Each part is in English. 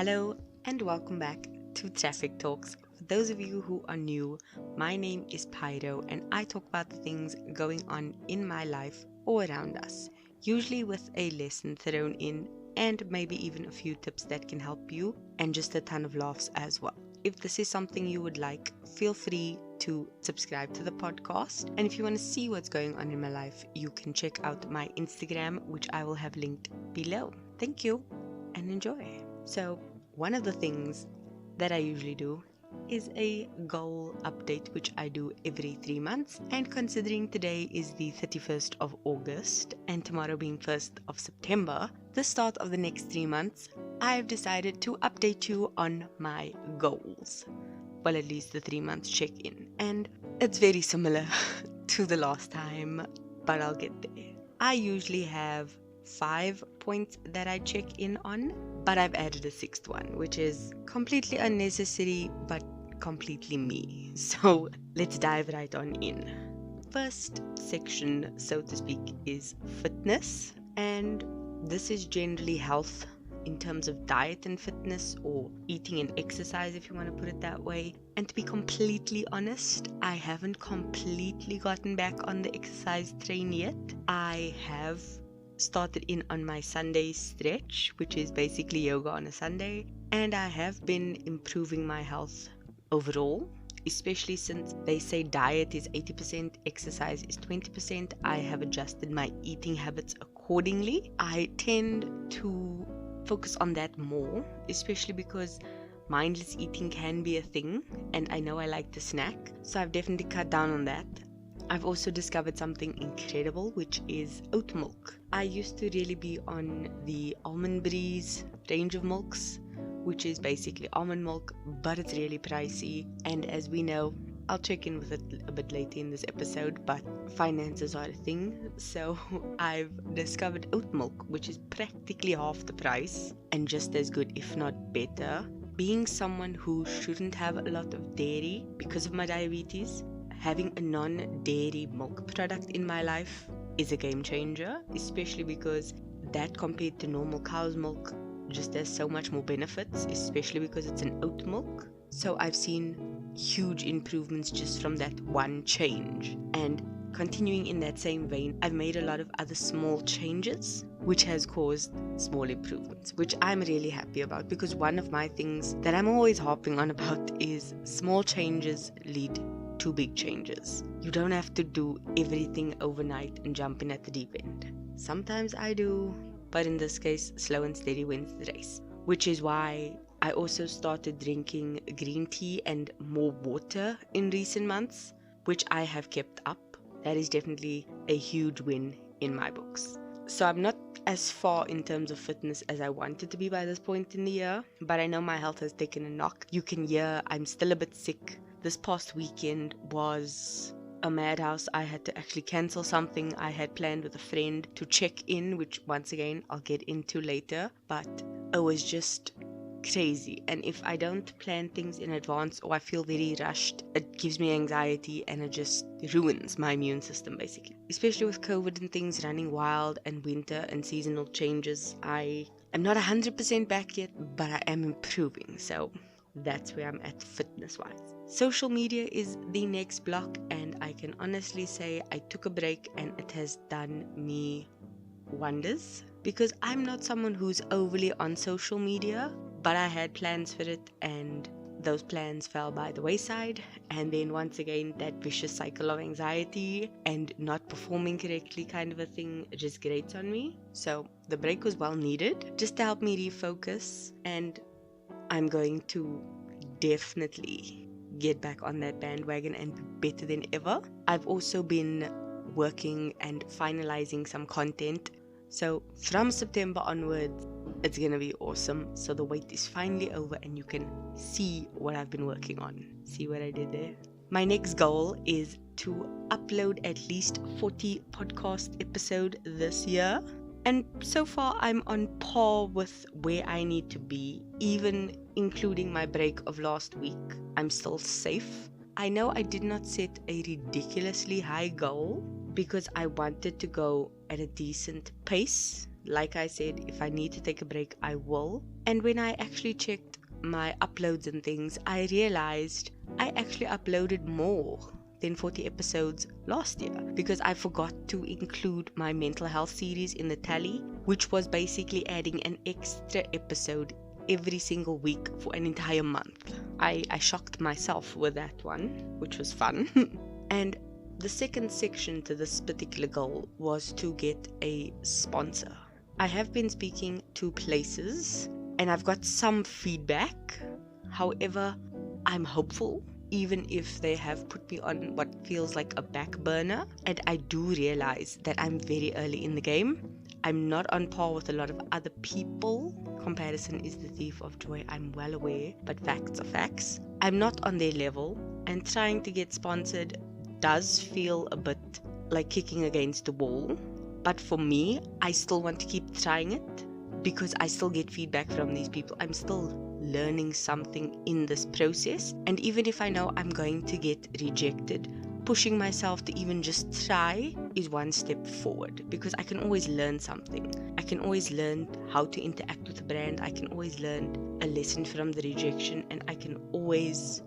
Hello and welcome back to Traffic Talks. For those of you who are new, my name is Pyro and I talk about the things going on in my life or around us, usually with a lesson thrown in and maybe even a few tips that can help you and just a ton of laughs as well. If this is something you would like, feel free to subscribe to the podcast. And if you want to see what's going on in my life, you can check out my Instagram, which I will have linked below. Thank you and enjoy. So, one of the things that I usually do is a goal update, which I do every 3 months. And considering today is the 31st of August and tomorrow being 1st of September, the start of the next 3 months, I've decided to update you on my goals. Well, at least the 3 months check in. And it's very similar to the last time, but I'll get there. I usually have 5 points that I check in on, but I've added a 6th one, which is completely unnecessary but completely me. So let's dive right on in. First section, so to speak, is fitness, and this is generally health in terms of diet and fitness, or eating and exercise if you want to put it that way. And to be completely honest, I haven't completely gotten back on the exercise train yet. I have started in on my Sunday stretch, which is basically yoga on a Sunday, and I have been improving my health overall, especially since they say diet is 80%, exercise is 20%. I have adjusted my eating habits accordingly. I tend to focus on that more, especially because mindless eating can be a thing, and I know I like to snack, so I've definitely cut down on that. I've also discovered something incredible, which is oat milk. I used to really be on the Almond Breeze range of milks, which is basically almond milk, but it's really pricey. And as we know, I'll check in with it a bit later in this episode, but finances are a thing. So I've discovered oat milk, which is practically half the price and just as good, if not better. Being someone who shouldn't have a lot of dairy because of my diabetes, having a non-dairy milk product in my life is a game changer, especially because that compared to normal cow's milk just has so much more benefits, especially because it's an oat milk. So I've seen huge improvements just from that one change. And continuing in that same vein, I've made a lot of other small changes, which has caused small improvements, which I'm really happy about, because one of my things that I'm always harping on about is small changes lead to big changes. You don't have to do everything overnight and jump in at the deep end. Sometimes I do, but in this case, slow and steady wins the race, which is why I also started drinking green tea and more water in recent months, which I have kept up. That is definitely a huge win in my books. So I'm not as far in terms of fitness as I wanted to be by this point in the year, but I know my health has taken a knock. You can hear I'm still a bit sick. This past weekend was a madhouse. I had to actually cancel something I had planned with a friend to check in, which once again I'll get into later, but it was just crazy. And if I don't plan things in advance or I feel very rushed, it gives me anxiety and it just ruins my immune system basically. Especially with COVID and things running wild and winter and seasonal changes, I am not 100% back yet, but I am improving. So that's where I'm at fitness wise. Social media is the next block, and I can honestly say I took a break and it has done me wonders, because I'm not someone who's overly on social media, but I had plans for it and those plans fell by the wayside. And then once again, that vicious cycle of anxiety and not performing correctly kind of a thing just grates on me. So the break was well needed just to help me refocus, and I'm going to definitely get back on that bandwagon and be better than ever. I've also been working and finalizing some content. So from September onwards, it's gonna be awesome. So the wait is finally over and you can see what I've been working on. See what I did there? My next goal is to upload at least 40 podcast episodes this year. And so far I'm on par with where I need to be, even including my break of last week. I'm still safe. I know I did not set a ridiculously high goal because I wanted to go at a decent pace Like I said, if I need to take a break, I will. And when I actually checked my uploads and things, I realized I actually uploaded more than 40 episodes last year because I forgot to include my mental health series in the tally, which was basically adding an extra episode every single week for an entire month. I shocked myself with that one, which was fun. And the second section to this particular goal was to get a sponsor. I have been speaking to places and I've got some feedback. However, I'm hopeful, even if they have put me on what feels like a back burner. And I do realize that I'm very early in the game. I'm not on par with a lot of other people. Comparison is the thief of joy, I'm well aware, but facts are facts. I'm not on their level, and trying to get sponsored does feel a bit like kicking against the wall. But for me, I still want to keep trying it because I still get feedback from these people. I'm still learning something in this process. And even if I know I'm going to get rejected, pushing myself to even just try is one step forward because I can always learn something. I can always learn how to interact with a brand. I can always learn a lesson from the rejection, and I can always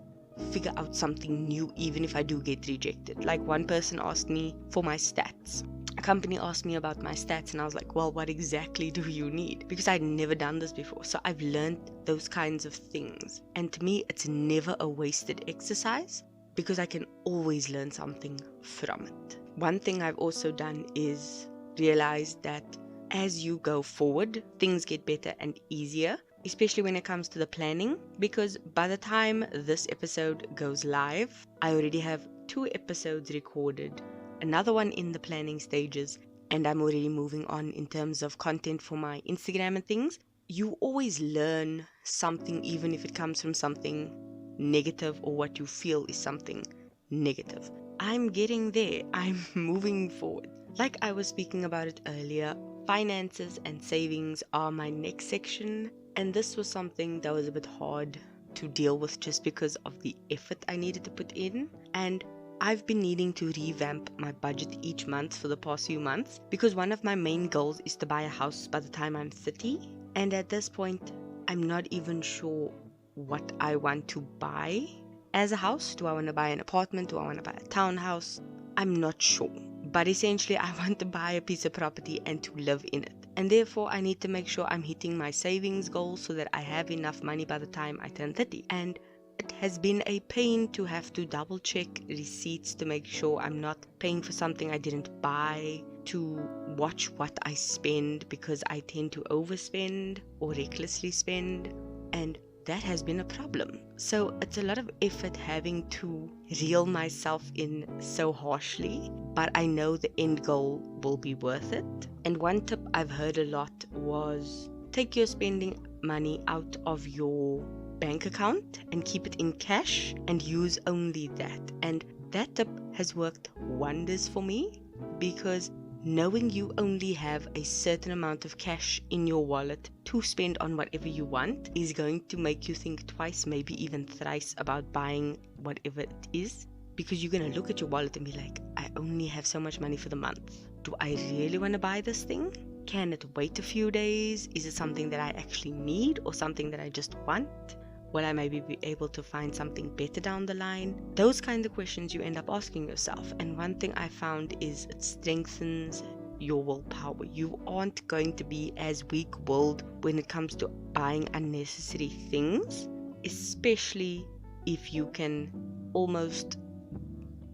figure out something new even if I do get rejected. Like one person asked me for my stats. A company asked me about my stats and I was like, well, what exactly do you need? Because I'd never done this before. So I've learned those kinds of things. And to me, it's never a wasted exercise because I can always learn something from it. One thing I've also done is realize that as you go forward, things get better and easier, especially when it comes to the planning, because by the time this episode goes live, I already have 2 episodes recorded, another one in the planning stages, and I'm already moving on in terms of content for my Instagram and things. You always learn something, even if it comes from something negative or what you feel is something negative. I'm getting there. I'm moving forward. Like I was speaking about it earlier, finances and savings are my next section, and this was something that was a bit hard to deal with just because of the effort I needed to put in. And I've been needing to revamp my budget each month for the past few months because one of my main goals is to buy a house by the time I'm 30. And at this point, I'm not even sure what I want to buy as a house. Do I want to buy an apartment? Do I want to buy a townhouse? I'm not sure. But essentially, I want to buy a piece of property and to live in it. And therefore, I need to make sure I'm hitting my savings goals so that I have enough money by the time I turn 30. And it has been a pain to have to double check receipts to make sure I'm not paying for something I didn't buy, to watch what I spend because I tend to overspend or recklessly spend, and that has been a problem. So it's a lot of effort having to reel myself in so harshly, but I know the end goal will be worth it. And one tip I've heard a lot was take your spending money out of your bank account and keep it in cash and use only that. And that tip has worked wonders for me because knowing you only have a certain amount of cash in your wallet to spend on whatever you want is going to make you think twice, maybe even thrice about buying whatever it is, because you're going to look at your wallet and be like, I only have so much money for the month. Do I really want to buy this thing? Can it wait a few days? Is it something that I actually need or something that I just want? Will I maybe be able to find something better down the line? Those kind of questions you end up asking yourself. And one thing I found is it strengthens your willpower. You aren't going to be as weak-willed when it comes to buying unnecessary things, especially if you can almost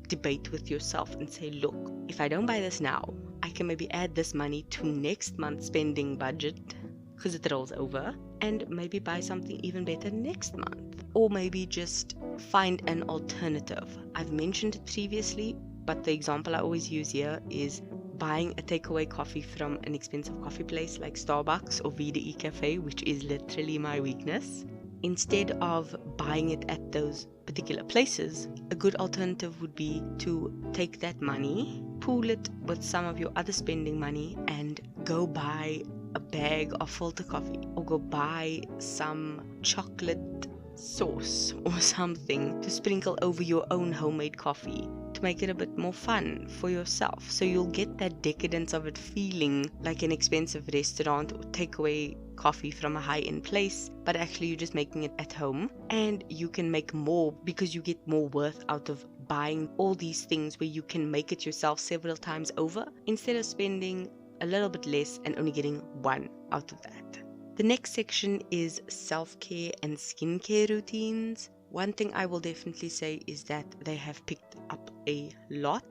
debate with yourself and say, look, if I don't buy this now, I can maybe add this money to next month's spending budget because it rolls over, and maybe buy something even better next month, or maybe just find an alternative. I've mentioned it previously, but the example I always use here is buying a takeaway coffee from an expensive coffee place like Starbucks or VDE Cafe, which is literally my weakness. Instead of buying it at those particular places, a good alternative would be to take that money, pool it with some of your other spending money, and go buy a bag of filter coffee, or go buy some chocolate sauce or something to sprinkle over your own homemade coffee. to make it a bit more fun for yourself. So you'll get that decadence of it feeling like an expensive restaurant or takeaway coffee from a high-end place, but actually you're just making it at home, and you can make more because you get more worth out of buying all these things where you can make it yourself several times over instead of spending a little bit less and only getting one out of that. The next section is self-care and skincare routines. One thing I will definitely say is that they have picked up a lot.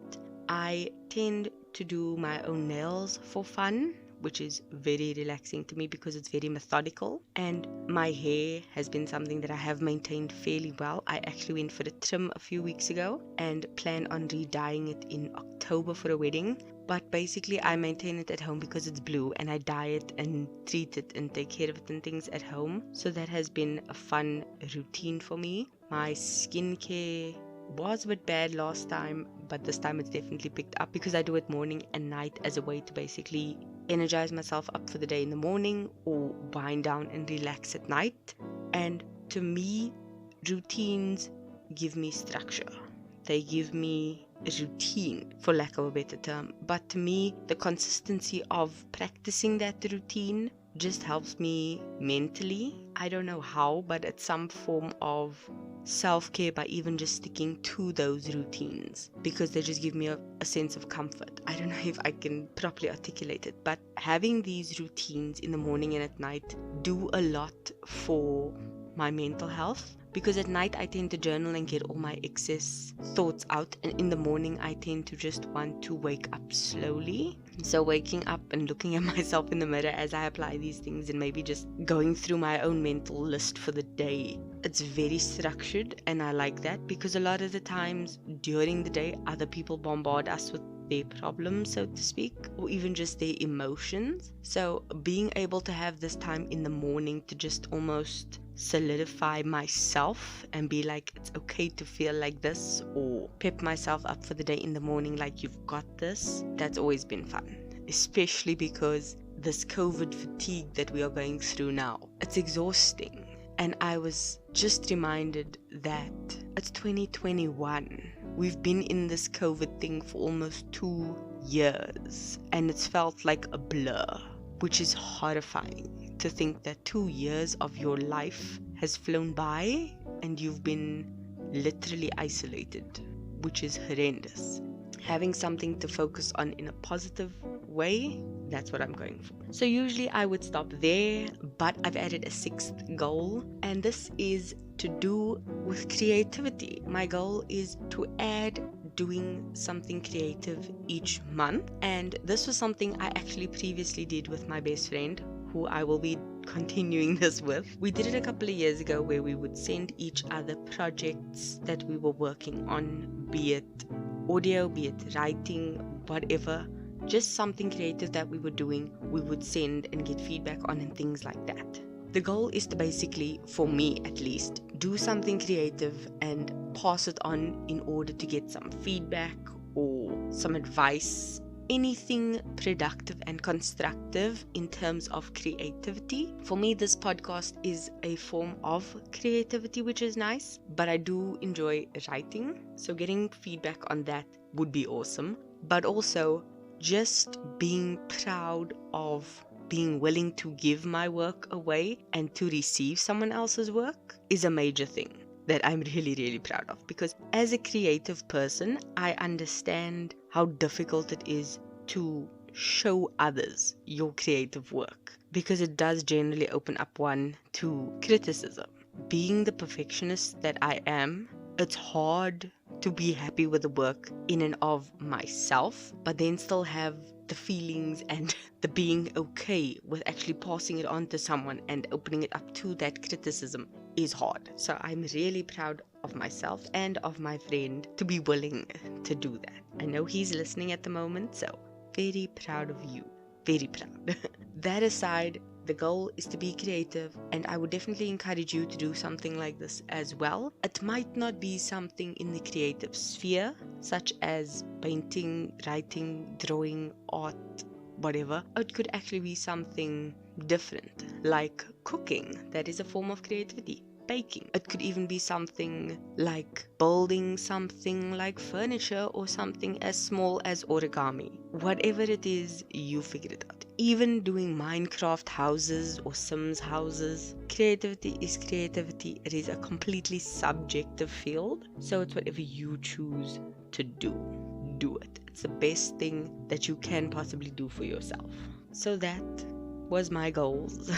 I tend to do my own nails for fun, which is very relaxing to me because it's very methodical. And my hair has been something that I have maintained fairly well. I actually went for a trim a few weeks ago and plan on re-dyeing it in October for a wedding. But basically I maintain it at home because it's blue, and I dye it and treat it and take care of it and things at home. So that has been a fun routine for me. My skincare was a bit bad last time, but this time it's definitely picked up because I do it morning and night as a way to basically energize myself up for the day in the morning or wind down and relax at night. And to me, routines give me structure. They give me a routine, for lack of a better term. But to me, the consistency of practicing that routine just helps me mentally. I don't know how, but it's some form of self-care by even just sticking to those routines, because they just give me a sense of comfort. I don't know if I can properly articulate it, but having these routines in the morning and at night do a lot for my mental health, because at night I tend to journal and get all my excess thoughts out, and in the morning I tend to just want to wake up slowly. So waking up and looking at myself in the mirror as I apply these things, and maybe just going through my own mental list for the day, it's very structured, and I like that because a lot of the times during the day other people bombard us with their problems, so to speak, or even just their emotions. So being able to have this time in the morning to just almost solidify myself and be like, it's okay to feel like this, or pep myself up for the day in the morning like, you've got this, that's always been fun. Especially because this COVID fatigue that we are going through now, it's exhausting. And I was just reminded that it's 2021. We've been in this COVID thing for almost 2 years, and it's felt like a blur, which is horrifying to think that 2 years of your life has flown by and you've been literally isolated, which is horrendous. Having something to focus on in a positive way, that's what I'm going for. So usually I would stop there, but I've added a 6th goal, and this is to do with creativity. My goal is to add doing something creative each month, and this was something I actually previously did with my best friend, who I will be continuing this with. We did it a couple of years ago where we would send each other projects that we were working on, be it audio, be it writing, whatever, just something creative that we were doing, we would send and get feedback on and things like that. The goal is to basically, for me at least, do something creative and pass it on in order to get some feedback or some advice, anything productive and constructive in terms of creativity. For me, this podcast is a form of creativity, which is nice, but I do enjoy writing, so getting feedback on that would be awesome. But also just being proud of being willing to give my work away and to receive someone else's work is a major thing that I'm really, really proud of, because as a creative person, I understand how difficult it is to show others your creative work, because it does generally open up one to criticism. Being the perfectionist that I am, it's hard to be happy with the work in and of myself, but then still have the feelings and the being okay with actually passing it on to someone and opening it up to that criticism is hard. So I'm really proud of myself and of my friend to be willing to do that. I know he's listening at the moment, so very proud of you. Very proud. That aside, the goal is to be creative, and I would definitely encourage you to do something like this as well. It might not be something in the creative sphere, such as painting, writing, drawing, art, whatever. It could actually be something different, like cooking. That is a form of creativity. baking. It could even be something like building something like furniture or something as small as origami. Whatever it is, you figure it out. Even doing Minecraft houses or Sims houses. Creativity is creativity. It is a completely subjective field. So it's whatever you choose to do. Do it. It's the best thing that you can possibly do for yourself. So that was my goals.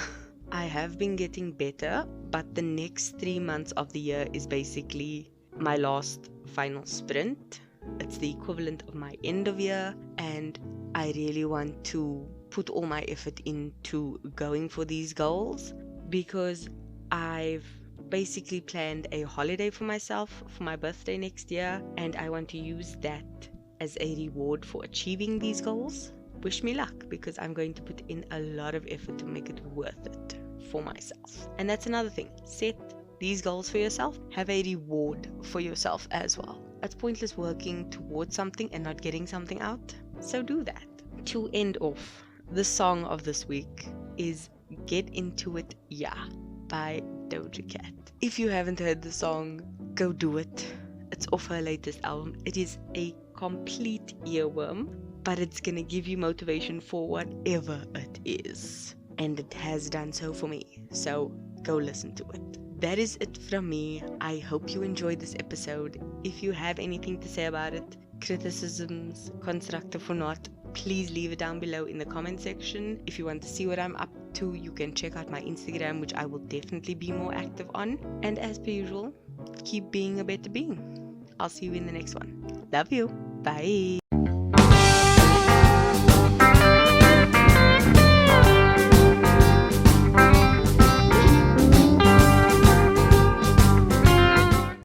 I have been getting better, but the next 3 months of the year is basically my last final sprint. It's the equivalent of my end of year, and I really want to put all my effort into going for these goals because I've basically planned a holiday for myself for my birthday next year, and I want to use that as a reward for achieving these goals. Wish me luck, because I'm going to put in a lot of effort to make it worth it for myself. And that's another thing. Set these goals for yourself. Have a reward for yourself as well. It's pointless working towards something and not getting something out. So do that. To end off, the song of this week is Get Into It, Yeah, by Doja Cat. If you haven't heard the song, go do it. It's off her latest album. It is a complete earworm, but it's gonna give you motivation for whatever it is. And it has done so for me. So go listen to it. That is it from me. I hope you enjoyed this episode. If you have anything to say about it, criticisms, constructive or not, please leave it down below in the comment section. If you want to see what I'm up to, you can check out my Instagram, which I will definitely be more active on. And as per usual, keep being a better being. I'll see you in the next one. Love you. Bye.